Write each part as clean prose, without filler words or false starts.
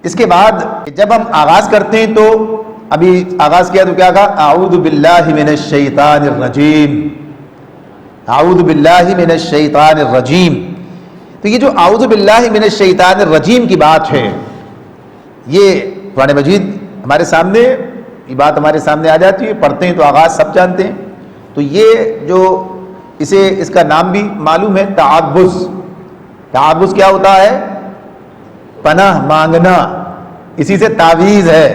اس کے بعد جب ہم آغاز کرتے ہیں تو ابھی آغاز کیا تو کیا کہا؟ اعوذ باللہ من الشیطان الرجیم، اعوذ باللہ من الشیطان الرجیم۔ تو یہ جو اعوذ باللہ من الشیطان الرجیم کی بات ہے، یہ قرآن مجید ہمارے سامنے، یہ بات ہمارے سامنے آ جاتی ہے، پڑھتے ہیں تو آغاز سب جانتے ہیں۔ تو یہ جو اس کا نام بھی معلوم ہے، تعوذ۔ تعوذ کیا ہوتا ہے؟ پناہ مانگنا، اسی سے تعویذ ہے،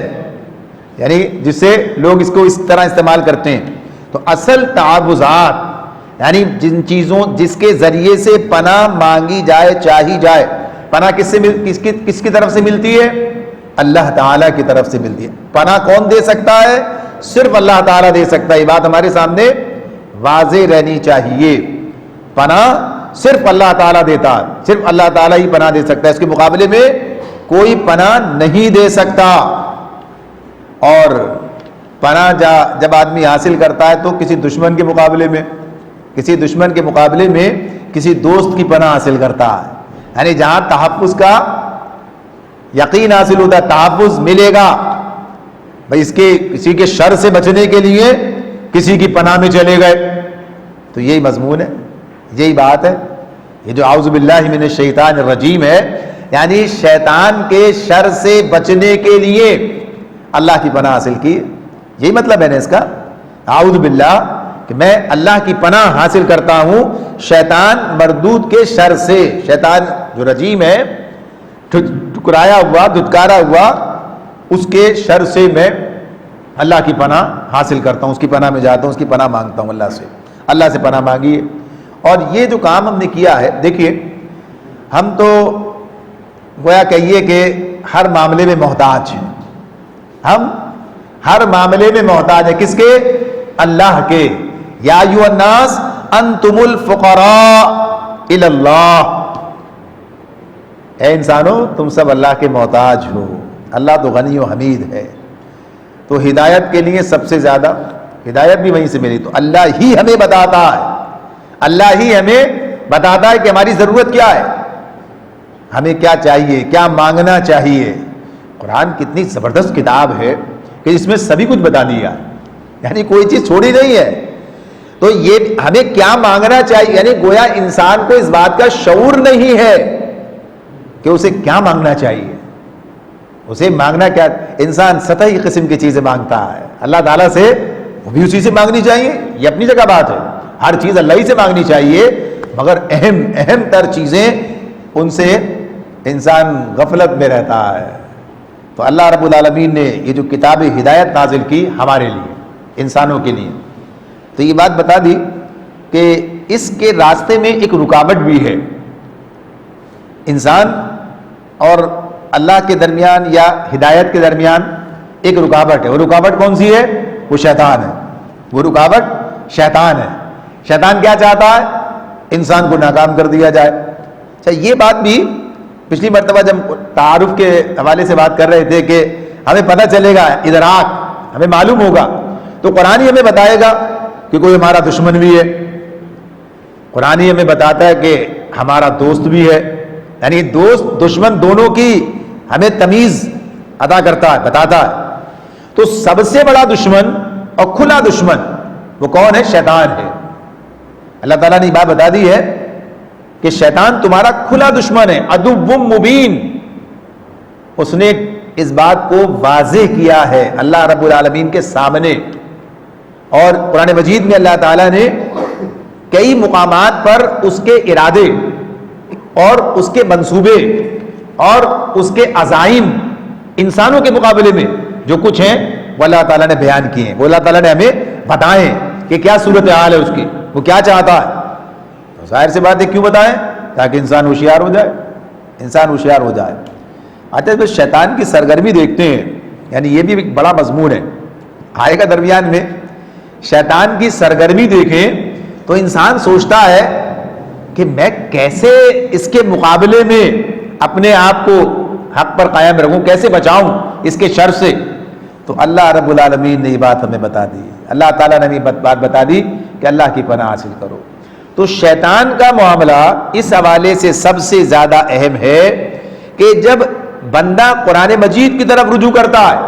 یعنی جس سے لوگ اس کو اس طرح استعمال کرتے ہیں۔ تو اصل تعوذات یعنی جن چیزوں جس کے ذریعے سے پناہ مانگی جائے، چاہی جائے، پناہ کس کی طرف سے ملتی ہے؟ اللہ تعالیٰ کی طرف سے ملتی ہے۔ پناہ کون دے سکتا ہے؟ صرف اللہ تعالیٰ دے سکتا ہے۔ یہ بات ہمارے سامنے واضح رہنی چاہیے۔ پناہ صرف اللہ تعالیٰ دیتا ہے، صرف اللہ تعالیٰ ہی پناہ دے سکتا ہے، اس کے مقابلے میں کوئی پناہ نہیں دے سکتا۔ اور پناہ جب آدمی حاصل کرتا ہے تو کسی دشمن کے مقابلے میں، کسی دوست کی پناہ حاصل کرتا ہے، یعنی جہاں تحفظ کا یقین حاصل ہوتا ہے، تحفظ ملے گا بھائی، کسی کے شر سے بچنے کے لیے کسی کی پناہ میں چلے گئے۔ تو یہی مضمون ہے، یہی بات ہے۔ یہ جو اعوذ باللہ من الشیطان الرجیم ہے، یعنی شیطان کے شر سے بچنے کے لیے اللہ کی پناہ حاصل کی، یہی مطلب ہے نا اس کا، اعوذ باللہ، کہ میں اللہ کی پناہ حاصل کرتا ہوں شیطان مردود کے شر سے۔ شیطان جو رجیم ہے، ٹھکرایا ہوا، دھتکارا ہوا، اس کے شر سے میں اللہ کی پناہ حاصل کرتا ہوں، اس کی پناہ میں جاتا ہوں، اس کی پناہ مانگتا ہوں اللہ سے پناہ مانگیے۔ اور یہ جو کام ہم نے کیا ہے، دیکھیے ہم تو گویا کہیے کہ ہر معاملے میں محتاج ہیں، ہم ہر معاملے میں محتاج ہیں، کس کے؟ اللہ کے۔ یا ایھا الناس انتم الفقراء الی اللہ، اے انسانوں تم سب اللہ کے محتاج ہو، اللہ تو غنی و حمید ہے۔ تو ہدایت کے لیے سب سے زیادہ ہدایت بھی وہیں سے ملی، تو اللہ ہی ہمیں بتاتا ہے، اللہ ہی ہمیں بتاتا ہے کہ ہماری ضرورت کیا ہے، ہمیں کیا چاہیے، کیا مانگنا چاہیے۔ قرآن کتنی زبردست کتاب ہے کہ اس میں سبھی کچھ بتا دیا، یعنی کوئی چیز چھوڑی نہیں ہے۔ تو یہ ہمیں کیا مانگنا چاہیے، یعنی گویا انسان کو اس بات کا شعور نہیں ہے کہ اسے کیا مانگنا چاہیے، اسے مانگنا کیا۔ انسان سطحی قسم کی چیزیں مانگتا ہے، اللہ تعالیٰ سے وہ بھی اسی سے مانگنی چاہیے، یہ اپنی جگہ بات ہے، ہر چیز اللہ ہی سے مانگنی چاہیے، مگر اہم تر چیزیں ان سے انسان غفلت میں رہتا ہے۔ تو اللہ رب العالمین نے یہ جو کتاب ہدایت نازل کی ہمارے لیے، انسانوں کے لیے، تو یہ بات بتا دی کہ اس کے راستے میں ایک رکاوٹ بھی ہے، انسان اور اللہ کے درمیان یا ہدایت کے درمیان ایک رکاوٹ ہے۔ وہ رکاوٹ کون سی ہے؟ وہ شیطان ہے، وہ رکاوٹ شیطان ہے۔ شیطان کیا چاہتا ہے؟ انسان کو ناکام کر دیا جائے۔ اچھا، یہ بات بھی پچھلی مرتبہ جب تعارف کے حوالے سے بات کر رہے تھے کہ ہمیں پتہ چلے گا، ادراک ہمیں معلوم ہوگا، تو قرآن ہی ہمیں بتائے گا کہ کوئی ہمارا دشمن بھی ہے، قرآن ہی ہمیں بتاتا ہے کہ ہمارا دوست بھی ہے، یعنی دوست دشمن دونوں کی ہمیں تمیز عطا کرتا ہے، بتاتا ہے۔ تو سب سے بڑا دشمن اور کھلا دشمن وہ کون ہے؟ شیطان ہے۔ اللہ تعالیٰ نے یہ بات بتا دی ہے کہ شیطان تمہارا کھلا دشمن ہے، عدو مبین۔ اس نے اس بات کو واضح کیا ہے اللہ رب العالمین کے سامنے، اور قرآن مجید میں اللہ تعالیٰ نے کئی مقامات پر اس کے ارادے اور اس کے منصوبے اور اس کے عزائم انسانوں کے مقابلے میں جو کچھ ہیں وہ اللہ تعالیٰ نے بیان کیے ہیں، وہ اللہ تعالیٰ نے ہمیں بتائیں کہ کیا صورتحال ہے اس کی، وہ کیا چاہتا ہے۔ تو ظاہر سی بات ہے کیوں بتائیں؟ تاکہ انسان ہوشیار ہو جائے، انسان ہوشیار ہو جائے۔ آتے ہیں شیطان کی سرگرمی دیکھتے ہیں، یعنی یہ بھی ایک بڑا مضمون ہے، آئے گا درمیان میں۔ شیطان کی سرگرمی دیکھیں تو انسان سوچتا ہے کہ میں کیسے اس کے مقابلے میں اپنے آپ کو حق پر قائم رکھوں، کیسے بچاؤں اس کے شر سے۔ تو اللہ رب العالمین نے یہ بات ہمیں بتا دی، اللہ تعالیٰ نے یہ بات بتا دی کہ اللہ کی پناہ حاصل کرو۔ تو شیطان کا معاملہ اس حوالے سے سب سے زیادہ اہم ہے کہ جب بندہ قرآن مجید کی طرف رجوع کرتا ہے،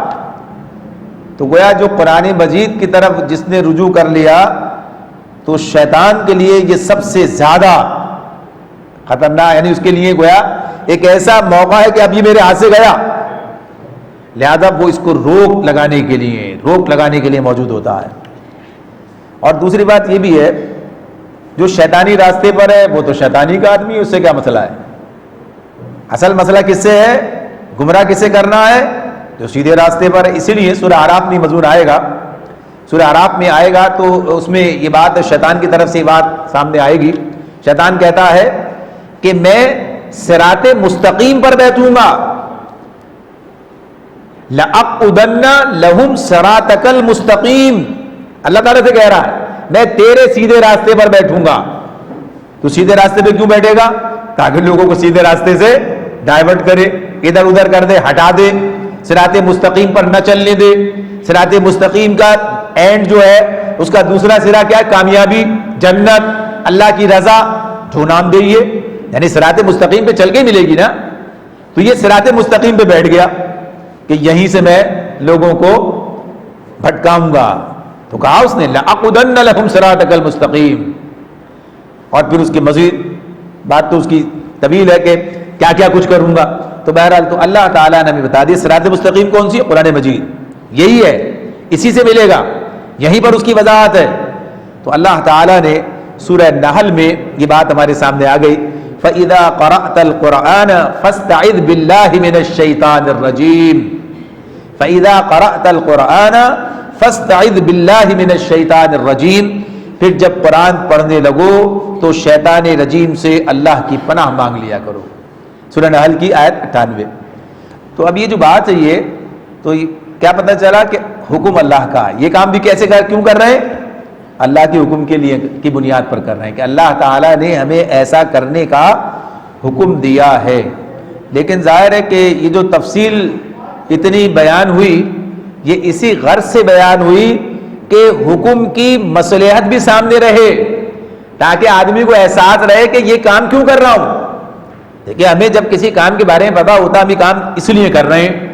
تو گویا جو قرآن مجید کی طرف جس نے رجوع کر لیا تو شیطان کے لیے یہ سب سے زیادہ خطرناک، یعنی اس کے لیے گویا ایک ایسا موقع ہے کہ اب یہ میرے ہاتھ سے گیا، لہذا وہ اس کو روک لگانے کے لیے موجود ہوتا ہے۔ اور دوسری بات یہ بھی ہے، جو شیطانی راستے پر ہے وہ تو شیطانی کا آدمی ہے، اس سے کیا مسئلہ ہے؟ اصل مسئلہ کس سے ہے؟ گمراہ کسے کرنا ہے؟ جو سیدھے راستے پر ہے۔ اسی لیے سورہ اعراف میں مضمون آئے گا، سورہ اعراف میں آئے گا تو اس میں یہ بات شیطان کی طرف سے یہ بات سامنے آئے گی۔ شیطان کہتا ہے کہ میں صراط مستقیم پر بیٹھوں گا، لَأَقْعُدَنَّ لَهُمْ صِرَاطَكَ الْمُسْتَقِيمَ، اللہ تعالیٰ سے کہہ رہا ہے میں تیرے سیدھے راستے پر بیٹھوں گا۔ تو سیدھے راستے پہ کیوں بیٹھے گا؟ تاکہ لوگوں کو سیدھے راستے سے ڈائیورٹ کرے، ادھر ادھر کر دے، ہٹا دے، صراط مستقیم پر نہ چلنے دے۔ صراط مستقیم کا اینڈ جو ہے اس کا دوسرا سرا کیا ہے؟ کامیابی، جنت، اللہ کی رضا، جو نام دے یہ، یعنی صراط مستقیم پہ چل کے ملے گی نا۔ تو یہ صراط مستقیم پہ بیٹھ گیا کہ یہیں سے میں لوگوں کو بھٹکاؤں گا۔ تو کہا اس نے لَأَقْعُدَنَّ لَهُمْ صِرَاطَكَ الْمُسْتَقِيمَ، اور پھر اس کی مزید بات تو اس کی طویل ہے کہ کیا کیا کچھ کروں گا۔ تو بہرحال تو اللہ تعالیٰ نے ہمیں بتا دیا صراط مستقیم کون سی ہے؟ قرآن مجید، یہی ہے، اسی سے ملے گا، یہیں پر اس کی وضاحت ہے۔ تو اللہ تعالیٰ نے سورہ نحل میں یہ بات ہمارے سامنے آ گئی، فَإِذَا قَرَأْتَ الْقُرْآنَ فَاسْتَعِذْ بِاللَّهِ مِنَ الشَّيْطَانِ الرَّجِيمِ، فَإِذَا قَرَأْتَ الْقُرْآنَ فَاسْتَعِذْ بِاللَّهِ مِنَ الشَّيْطَانِ الرَّجِيمِ، پھر جب قرآن پڑھنے لگو تو شیطان رجیم سے اللہ کی پناہ مانگ لیا کرو۔ سورہ نحل کی آیت 98۔ تو اب یہ جو بات ہے یہ تو کیا پتہ چلا کہ حکم اللہ کا ہے، یہ کام بھی کیسے کیوں کر رہے ہیں؟ اللہ کے حکم کے لیے کی بنیاد پر کر رہے ہیں کہ اللہ تعالیٰ نے ہمیں ایسا کرنے کا حکم دیا ہے۔ لیکن ظاہر ہے کہ یہ جو تفصیل اتنی بیان ہوئی یہ اسی غرض سے بیان ہوئی کہ حکم کی مصلحت بھی سامنے رہے، تاکہ آدمی کو احساس رہے کہ یہ کام کیوں کر رہا ہوں۔ دیکھیں ہمیں جب کسی کام کے بارے میں پتا ہوتا ہم یہ کام اس لیے کر رہے ہیں،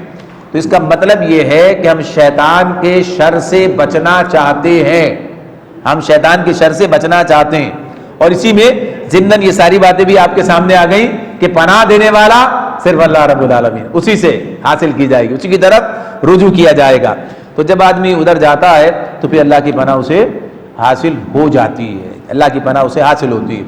تو اس کا مطلب یہ ہے کہ ہم شیطان کے شر سے بچنا چاہتے ہیں، ہم شیطان کے شر سے بچنا چاہتے ہیں۔ اور اسی میں ضمناً یہ ساری باتیں بھی آپ کے سامنے آ گئیں کہ پناہ دینے والا صرف اللہ رب العالمین، اسی سے حاصل کی جائے گی، اسی کی طرف رجوع کیا جائے گا۔ تو جب آدمی ادھر جاتا ہے تو پھر اللہ کی پناہ اسے حاصل ہو جاتی ہے، اللہ کی پناہ اسے حاصل ہوتی ہے۔